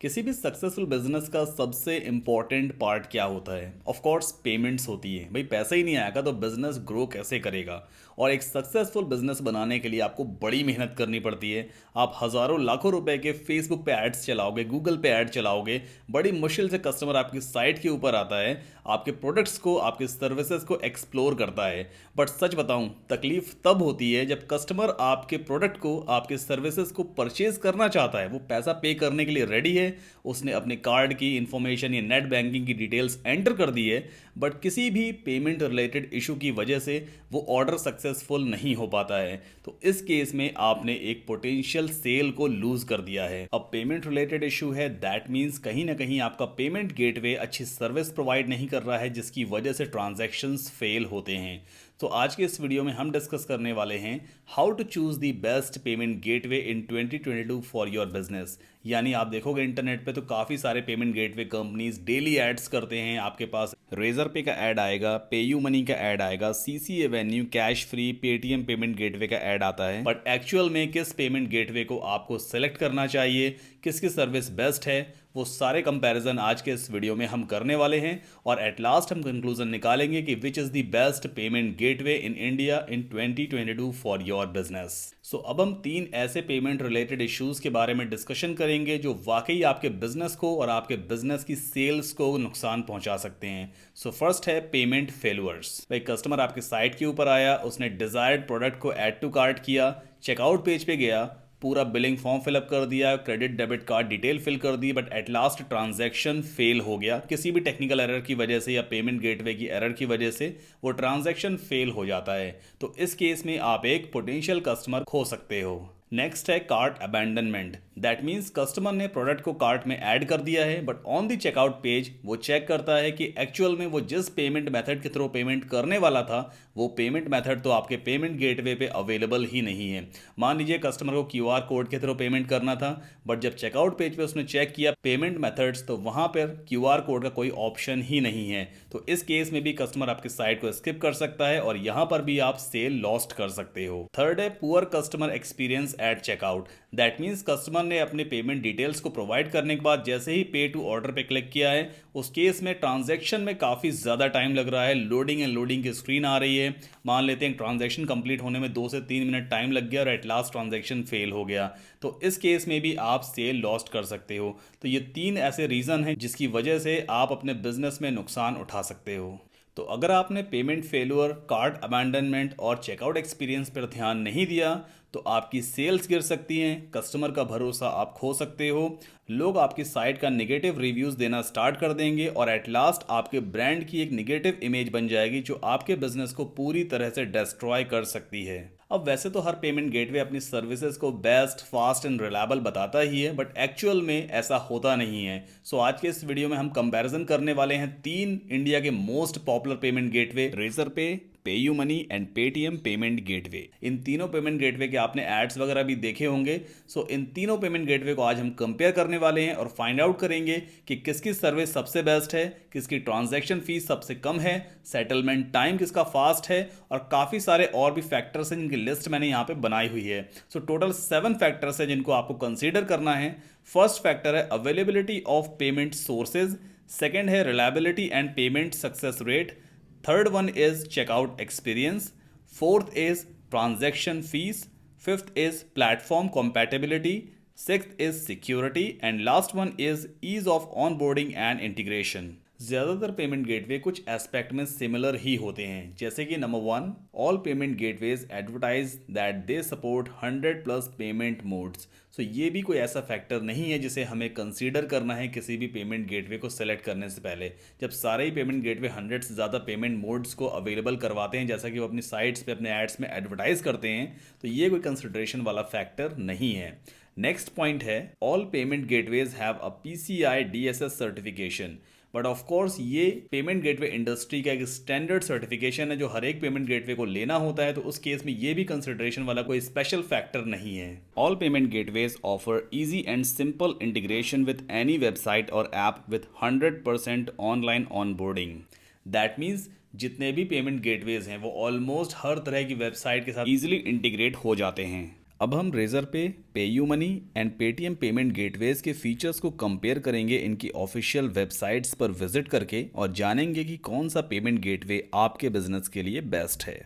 किसी भी successful business का सबसे इम्पॉर्टेंट पार्ट क्या होता है? ऑफ कोर्स पेमेंट्स होती है। भाई पैसा ही नहीं आएगा तो बिजनेस ग्रो कैसे करेगा? और एक सक्सेसफुल बिजनेस बनाने के लिए आपको बड़ी मेहनत करनी पड़ती है। आप हज़ारों लाखों रुपए के फेसबुक पे एड्स चलाओगे, गूगल पे ऐड चलाओगे, बड़ी मुश्किल से कस्टमर आपकी साइट के ऊपर आता है, आपके प्रोडक्ट्स को, आपके सर्विसेज को एक्सप्लोर करता है। बट सच बताऊं, तकलीफ तब होती है जब कस्टमर आपके प्रोडक्ट को, आपके सर्विसेज को परचेज करना चाहता है, वो पैसा पे करने के लिए रेडी है, उसने अपने कार्ड की इंफॉर्मेशन या नेट बैंकिंग की डिटेल्स एंटर कर दी है, बट किसी भी पेमेंट रिलेटेड इशू की वजह से वो ऑर्डर सक्सेसफुल नहीं हो पाता है। तो इस केस में आपने एक पोटेंशियल सेल को लूज कर दिया है। अब पेमेंट रिलेटेड इशू है, दैट मीन्स कहीं ना कहीं आपका पेमेंट गेटवे अच्छी सर्विस प्रोवाइड नहीं कर रहा है, जिसकी वजह से ट्रांजैक्शंस फेल होते हैं। तो आज के इस वीडियो में हम डिस्कस करने वाले हैं how to choose the best payment gateway in 2022 for your business. यानी आप देखोगे इंटरनेट पे तो काफ़ी सारे payment gateway companies daily ads करते हैं। आपके पास रेजर पे का ऐड आएगा, पेयू मनी का ऐड आएगा, CCAvenue, Cashfree, Paytm payment gateway का ऐड आता है। बट एक्चुअल में किस पेमेंट गेटवे को आपको सेलेक्ट करना चाहिए, किसकी सर्विस बेस्ट है, वो सारे कंपैरिजन आज के इस वीडियो में हम करने वाले हैं। और एट लास्ट हम कंक्लूजन निकालेंगे कि which is the best payment gateway in India in 2022 for your business. So अब हम तीन ऐसे पेमेंट रिलेटेड इश्यूज के बारे में डिस्कशन करेंगे जो वाकई आपके बिजनेस को और आपके बिजनेस की सेल्स को नुकसान पहुंचा सकते हैं। सो फर्स्ट है पेमेंट फेलुअर्स। भाई कस्टमर आपके साइट के ऊपर आया, उसने डिजायर्ड प्रोडक्ट को ऐड टू कार्ट किया, चेकआउट पेज पे गया, पूरा बिलिंग फॉर्म फिलअप कर दिया, credit debit card detail fill कर दी, but at last transaction fail हो गया किसी भी टेक्निकल एरर की वजह से या पेमेंट गेटवे की एरर की वजह से वो ट्रांजैक्शन फेल हो जाता है। तो इस केस में आप एक पोटेंशियल कस्टमर खो सकते हो। नेक्स्ट है cart abandonment. That means customer ने प्रोडक्ट को कार्ट में ऐड कर दिया है, but on the checkout page वो चेक करता है कि एक्चुअल में वो जिस पेमेंट मेथड के थ्रू पेमेंट करने वाला था, वो पेमेंट मेथड तो आपके पेमेंट गेटवे पे अवेलेबल ही नहीं है। मान लीजिए कस्टमर को क्यूआर कोड के थ्रू पेमेंट करना था, बट जब चेकआउट पेज पे उसने चेक किया पेमेंट मेथड्स, तो वहां पर क्यूआर कोड का कोई ऑप्शन ही नहीं है। तो इस केस में भी कस्टमर आपकी साइट को स्किप कर सकता है और यहां पर भी आप सेल लॉस्ट कर सकते हो। थर्ड है poor customer experience at checkout. That means customer ने अपने पेमेंट डिटेल्स को प्रोवाइड करने के बाद जैसे ही पे टू ऑर्डर पे क्लिक किया है, उस केस में ट्रांजैक्शन में काफ़ी ज़्यादा टाइम लग रहा है, लोडिंग एंड लोडिंग की स्क्रीन आ रही है। मान लेते हैं ट्रांजैक्शन कंप्लीट होने में 2 से 3 मिनट टाइम लग गया और एट लास्ट ट्रांजैक्शन फेल हो गया। तो इस केस में भी आप सेल लॉस्ट कर सकते हो। तो ये तीन ऐसे रीज़न हैं जिसकी वजह से आप अपने बिजनेस में नुकसान उठा सकते हो। तो अगर आपने पेमेंट फेलुअर, कार्ट अबैंडनमेंट और चेकआउट एक्सपीरियंस पर ध्यान नहीं दिया तो आपकी सेल्स गिर सकती हैं, कस्टमर का भरोसा आप खो सकते हो, लोग आपकी साइट का नेगेटिव रिव्यूज़ देना स्टार्ट कर देंगे और एट लास्ट आपके ब्रांड की एक नेगेटिव इमेज बन जाएगी जो आपके बिजनेस को पूरी तरह से डिस्ट्रॉय कर सकती है। अब वैसे तो हर पेमेंट गेटवे अपनी सर्विसेज को बेस्ट, फास्ट एंड रिलायबल बताता ही है, बट एक्चुअल में ऐसा होता नहीं है। सो आज के इस वीडियो में हम कंपैरिजन करने वाले हैं तीन इंडिया के most popular payment gateway, Razorpay, PayU money and Paytm payment gateway. इन तीनों पेमेंट गेटवे के आपने एड्स वगैरह भी देखे होंगे। सो इन तीनों पेमेंट गेटवे को आज हम कंपेयर करने वाले हैं और फाइंड आउट करेंगे कि किसकी सर्विस सबसे बेस्ट है, किसकी ट्रांजैक्शन फीस सबसे कम है, सेटलमेंट टाइम किसका फास्ट है, और काफ़ी सारे और भी फैक्टर्स हैं जिनकी लिस्ट मैंने यहाँ पे बनाई हुई है। सो टोटल 7 फैक्टर्स हैं जिनको आपको कंसीडर करना है। फर्स्ट फैक्टर है availability of payment sources, second है reliability and payment success rate, third one is checkout experience, fourth is transaction fees, fifth is platform compatibility, sixth is security and last one is ease of onboarding and integration। ज़्यादातर payment gateway कुछ aspect में similar ही होते हैं, जैसे कि number 1, all payment gateways advertise that they support 100+ payment modes. So ये भी कोई ऐसा फैक्टर नहीं है जिसे हमें कंसीडर करना है किसी भी पेमेंट गेटवे को सेलेक्ट करने से पहले। जब सारे ही पेमेंट गेटवे 100 से ज़्यादा पेमेंट मोड्स को अवेलेबल करवाते हैं, जैसा कि वो अपनी साइट्स पे अपने एड्स में एडवर्टाइज करते हैं, तो ये कोई कंसिडरेशन वाला फैक्टर नहीं है। नेक्स्ट पॉइंट है all payment gateways have a PCI DSS certification. But of course ये पेमेंट गेटवे इंडस्ट्री का एक स्टैंडर्ड सर्टिफिकेशन है जो हर एक पेमेंट गेटवे को लेना होता है, तो उस केस में ये भी कंसिडरेशन वाला कोई स्पेशल फैक्टर नहीं है। All payment gateways offer easy and simple integration with any website और app with 100% online onboarding. That means जितने भी पेमेंट गेटवेज हैं वो ऑलमोस्ट हर तरह की वेबसाइट के साथ इजीली इंटीग्रेट हो जाते हैं। अब हम रेजर पे, PayU money and Paytm payment gateways के फीचर्स को कंपेयर करेंगे इनकी ऑफिशियल वेबसाइट्स पर विजिट करके और जानेंगे कि कौन सा पेमेंट गेटवे आपके बिजनेस के लिए बेस्ट है।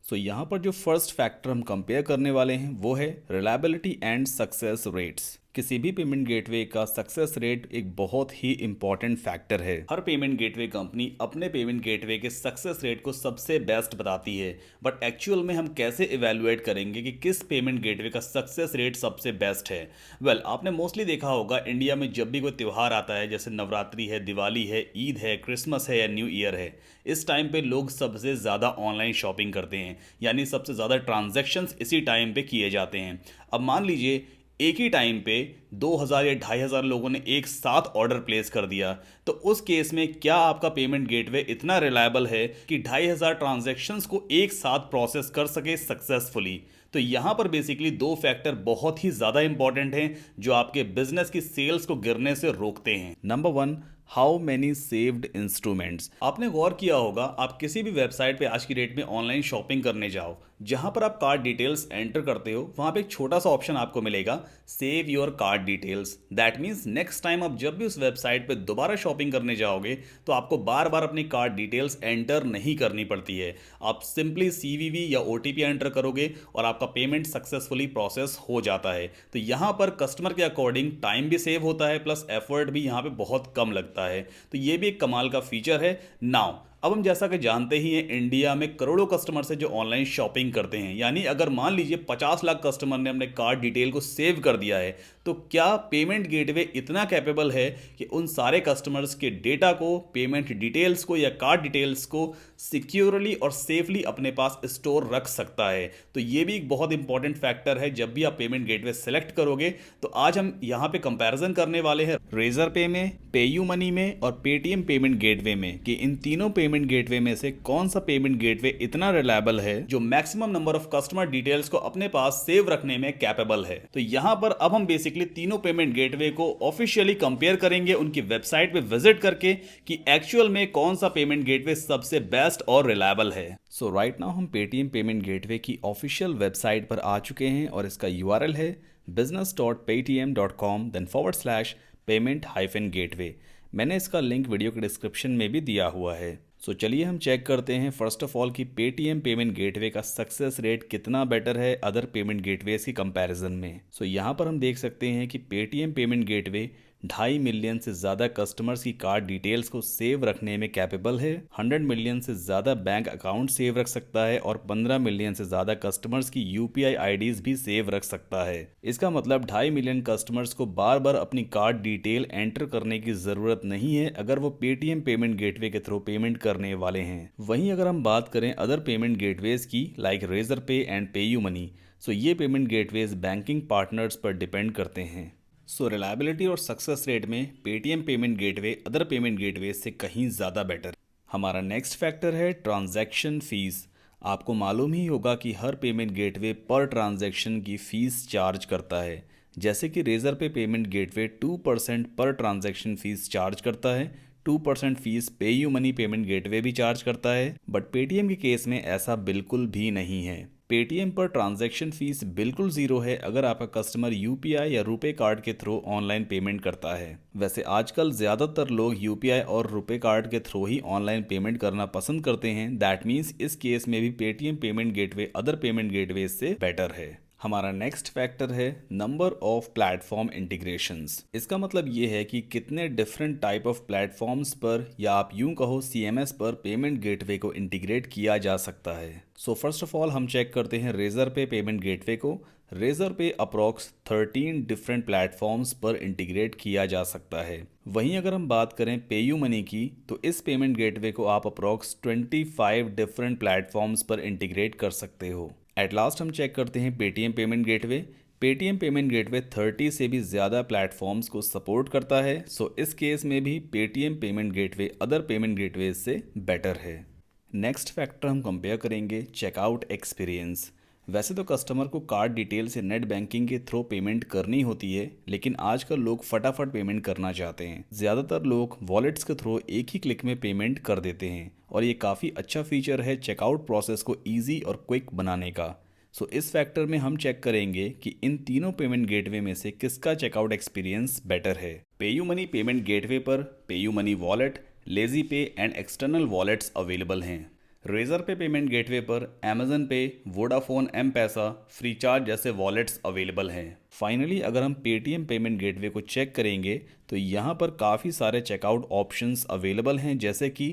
सो यहाँ पर जो फर्स्ट फैक्टर हम कंपेयर करने वाले हैं वो है रिलायबिलिटी एंड सक्सेस रेट्स। किसी भी पेमेंट गेटवे का सक्सेस रेट एक बहुत ही इंपॉर्टेंट फैक्टर है। हर पेमेंट गेटवे कंपनी अपने पेमेंट गेटवे के सक्सेस रेट को सबसे बेस्ट बताती है, बट एक्चुअल में हम कैसे इवेलुएट करेंगे कि किस पेमेंट गेटवे का सक्सेस रेट सबसे बेस्ट है। आपने मोस्टली देखा होगा इंडिया में जब भी कोई त्यौहार आता है, जैसे नवरात्रि है, दिवाली है, ईद है, क्रिसमस है या न्यू ईयर है, इस टाइम पे लोग सबसे ज़्यादा ऑनलाइन शॉपिंग करते हैं, यानी सबसे ज़्यादा ट्रांजैक्शंस इसी टाइम पे किए जाते हैं। अब मान लीजिए एक ही टाइम पे 2000 या 2500 लोगों ने एक साथ ऑर्डर प्लेस कर दिया, तो उस केस में क्या आपका पेमेंट गेटवे इतना रिलायबल है कि 2500 ट्रांजैक्शंस को एक साथ प्रोसेस कर सके सक्सेसफुली? तो यहाँ पर बेसिकली दो फैक्टर बहुत ही ज़्यादा इंपॉर्टेंट हैं जो आपके बिजनेस की सेल्स को गिरने से रोकते हैं। Number 1, how many saved instruments. आपने गौर किया होगा, आप किसी भी वेबसाइट पे आज की डेट में ऑनलाइन शॉपिंग करने जाओ, जहां पर आप कार्ड डिटेल्स एंटर करते हो वहां पे एक छोटा सा ऑप्शन आपको मिलेगा, save your card details. That means next time आप जब भी उस वेबसाइट पे दोबारा शॉपिंग करने जाओगे तो आपको बार बार अपनी कार्ड डिटेल्स एंटर नहीं करनी पड़ती है। आप सिंपली सीवीवी या ओटीपी एंटर करोगे और आपका पेमेंट सक्सेसफुली प्रोसेस हो जाता है। तो यहाँ पर कस्टमर के अकॉर्डिंग टाइम भी सेव होता है, प्लस एफर्ट भी यहाँ पे बहुत कम लगता है। तो ये भी एक कमाल का फीचर है। नाउ अब हम जैसा कि जानते ही हैं, इंडिया में करोड़ों कस्टमर से जो ऑनलाइन शॉपिंग करते हैं, यानी अगर मान लीजिए 50 लाख कस्टमर ने अपने कार्ड डिटेल को सेव कर दिया है, तो क्या पेमेंट गेटवे इतना कैपेबल है कि उन सारे कस्टमर्स के डेटा को, पेमेंट डिटेल्स को या कार्ड डिटेल्स को सिक्योरली और सेफली अपने पास स्टोर रख सकता है? तो ये भी एक बहुत इंपॉर्टेंट फैक्टर है जब भी आप पेमेंट गेटवे सेलेक्ट करोगे। तो आज हम यहाँ पे कंपैरिजन करने वाले हैं रेजर पे में, पेयू मनी में और पेटीएम पेमेंट गेटवे में कि इन तीनों पेमेंट गेटवे में से कौन सा पेमेंट गेटवे इतना रिलायबल है जो maximum number of customer details को अपने पास सेव रखने में कैपेबल है। तो यहाँ पर अब हम बेसिकली तीनों पेमेंट गेटवे को ऑफिशियली कंपेयर करेंगे उनकी वेबसाइट पे विजिट करके कि एक्चुअल में कौन सा पेमेंट गेटवे सबसे बेस्ट और रिलायबल है। सो राइट नाउ हम पेटीएम पेमेंट गेटवे की ऑफिशियल वेबसाइट पर आ चुके हैं और इसका यूआरएल है business.paytm.com/payment-gateway। मैंने इसका लिंक वीडियो के डिस्क्रिप्शन में भी दिया हुआ है। सो चलिए हम चेक करते हैं फर्स्ट ऑफ ऑल कि पेटीएम पेमेंट गेटवे का सक्सेस रेट कितना बेटर है अदर पेमेंट गेटवेज की कंपैरिजन में। सो यहाँ पर हम देख सकते हैं कि पेटीएम पेमेंट गेटवे 2.5 मिलियन से ज़्यादा कस्टमर्स की कार्ड डिटेल्स को सेव रखने में कैपेबल है, 100 मिलियन से ज़्यादा बैंक अकाउंट सेव रख सकता है और 15 मिलियन से ज़्यादा कस्टमर्स की यूपीआई आईडीज भी सेव रख सकता है। इसका मतलब 2.5 मिलियन कस्टमर्स को बार बार अपनी कार्ड डिटेल एंटर करने की ज़रूरत नहीं है अगर वो पेटीएम पेमेंट गेटवे के थ्रू पेमेंट करने वाले हैं। वहीं अगर हम बात करें अदर पेमेंट गेटवेज की लाइक रेजर पे एंड पेयू मनी, सो ये पेमेंट गेटवेज बैंकिंग पार्टनर्स पर डिपेंड करते हैं। सो रिलायबिलिटी और सक्सेस रेट में Paytm payment gateway other payment gateway से कहीं ज़्यादा बेटर। हमारा नेक्स्ट फैक्टर है ट्रांजैक्शन फीस। आपको मालूम ही होगा कि हर पेमेंट गेटवे पर ट्रांजैक्शन की फ़ीस चार्ज करता है। जैसे कि रेजर पे पेमेंट गेटवे 2% पर ट्रांजैक्शन फ़ीस चार्ज करता है, 2% fees PayU money payment gateway भी चार्ज करता है, बट पेटीएम के केस में ऐसा बिल्कुल भी नहीं है। पेटीएम पर ट्रांजैक्शन फीस बिल्कुल ज़ीरो है अगर आपका कस्टमर यूपीआई या रुपे कार्ड के थ्रू ऑनलाइन पेमेंट करता है। वैसे आजकल ज़्यादातर लोग यूपीआई और रुपे कार्ड के थ्रू ही ऑनलाइन पेमेंट करना पसंद करते हैं। दैट मीन्स इस केस में भी Paytm payment gateway other payment gateway से बेटर है। हमारा नेक्स्ट फैक्टर है नंबर ऑफ प्लेटफॉर्म इंटीग्रेशंस। इसका मतलब ये है कि कितने डिफरेंट टाइप ऑफ प्लेटफॉर्म्स पर या आप यूं कहो सीएमएस पर पेमेंट गेटवे को इंटीग्रेट किया जा सकता है। सो फर्स्ट ऑफ ऑल हम चेक करते हैं रेजर पे पेमेंट गेटवे को। रेजर पे अप्रॉक्स 13 डिफरेंट प्लेटफॉर्म्स पर इंटीग्रेट किया जा सकता है। वहीं अगर हम बात करें पेयू मनी की, तो इस पेमेंट गेटवे को आप अप्रॉक्स 25 डिफरेंट प्लेटफॉर्म्स पर इंटीग्रेट कर सकते हो। एट लास्ट हम चेक करते हैं Paytm payment gateway. Paytm payment gateway 30 से भी ज़्यादा प्लेटफॉर्म्स को सपोर्ट करता है। सो इस केस में भी Paytm payment gateway other payment gateway से बेटर है। नेक्स्ट फैक्टर हम कंपेयर करेंगे चेकआउट एक्सपीरियंस। वैसे तो कस्टमर को कार्ड डिटेल से नेट बैंकिंग के थ्रू पेमेंट करनी होती है, लेकिन आजकल लोग फटाफट पेमेंट करना चाहते हैं। ज़्यादातर लोग वॉलेट्स के थ्रू एक ही क्लिक में पेमेंट कर देते हैं और ये काफ़ी अच्छा फीचर है चेकआउट प्रोसेस को ईजी और क्विक बनाने का। सो इस फैक्टर में हम चेक करेंगे कि इन तीनों पेमेंट गेटवे में से किसका चेकआउट एक्सपीरियंस बेटर है। पेयू मनी पेमेंट गेटवे पर पेयू मनी वॉलेट, लेजी पे एंड एक्सटर्नल वॉलेट्स अवेलेबल हैं। रेजर पे पेमेंट गेटवे पर अमेजन पे, वोडाफोन, एम पैसा, फ्रीचार्ज जैसे वॉलेट्स अवेलेबल हैं। फाइनली अगर हम पेटीएम पेमेंट गेटवे को चेक करेंगे तो यहाँ पर काफ़ी सारे चेकआउट ऑप्शंस अवेलेबल हैं, जैसे कि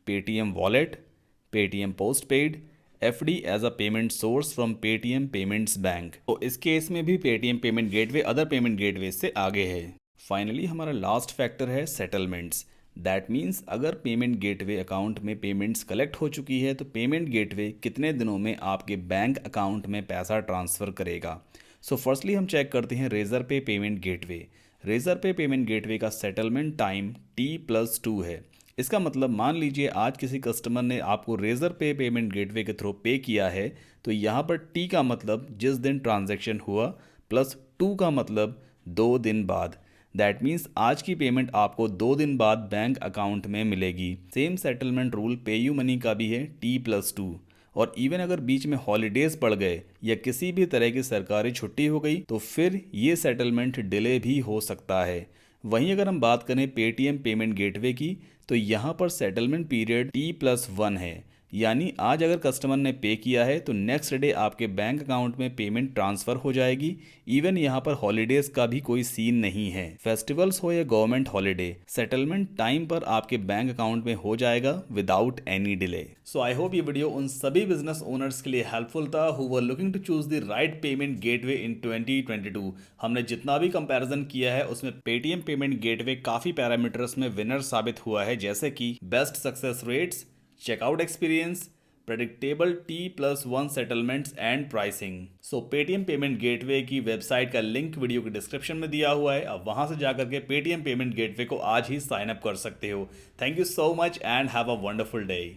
Paytm wallet, Paytm postpaid, FD as a payment source from Paytm payments bank. तो इस केस में भी Paytm payment gateway other payment gateway से आगे है। फाइनली हमारा लास्ट फैक्टर है सेटलमेंट्स। दैट मीन्स अगर पेमेंट गेटवे अकाउंट में पेमेंट्स कलेक्ट हो चुकी है तो पेमेंट गेटवे कितने दिनों में आपके बैंक अकाउंट में पैसा ट्रांसफ़र करेगा। सो फर्स्टली हम चेक करते हैं रेजर पे पेमेंट गेटवे। रेजर पे पेमेंट गेटवे का सेटलमेंट टाइम T+2 है। इसका मतलब मान लीजिए आज किसी कस्टमर ने आपको रेजर पे पेमेंट गेटवे के थ्रू पे किया है, तो यहाँ पर टी का मतलब जिस दिन ट्रांजैक्शन हुआ, प्लस 2 का मतलब 2 दिन बाद। दैट मीन्स आज की पेमेंट आपको 2 दिन बाद बैंक अकाउंट में मिलेगी। Same settlement rule PayU money का भी है T+2। और इवन अगर बीच में हॉलीडेज पड़ गए या किसी भी तरह की सरकारी छुट्टी हो गई तो फिर ये सेटलमेंट डिले भी हो सकता है। वहीं अगर हम बात करें पेटीएम पेमेंट गेटवे की तो यहाँ पर सेटलमेंट पीरियड T+1 है, यानी आज अगर कस्टमर ने पे किया है तो नेक्स्ट डे आपके बैंक अकाउंट में पेमेंट ट्रांसफ़र हो जाएगी। इवन यहाँ पर हॉलीडेज का भी कोई सीन नहीं है। फेस्टिवल्स हो या गवर्नमेंट हॉलीडे, सेटलमेंट टाइम पर आपके बैंक अकाउंट में हो जाएगा without any delay. So I hope ये वीडियो उन सभी बिजनेस ओनर्स के लिए हेल्पफुल था who were looking to choose the right payment gateway in 2022। हमने जितना भी कंपैरिजन किया है उसमें पेटीएम पेमेंट गेटवे काफ़ी पैरामीटर्स में विनर साबित हुआ है, जैसे कि best success rates, checkout experience, predictable T+1 settlements and pricing. So Paytm payment gateway की वेबसाइट का लिंक वीडियो के डिस्क्रिप्शन में दिया हुआ है। अब वहां से जाकर के पेटीएम पेमेंट गेटवे को आज ही साइन अप कर सकते हो। Thank you so much and have a wonderful day.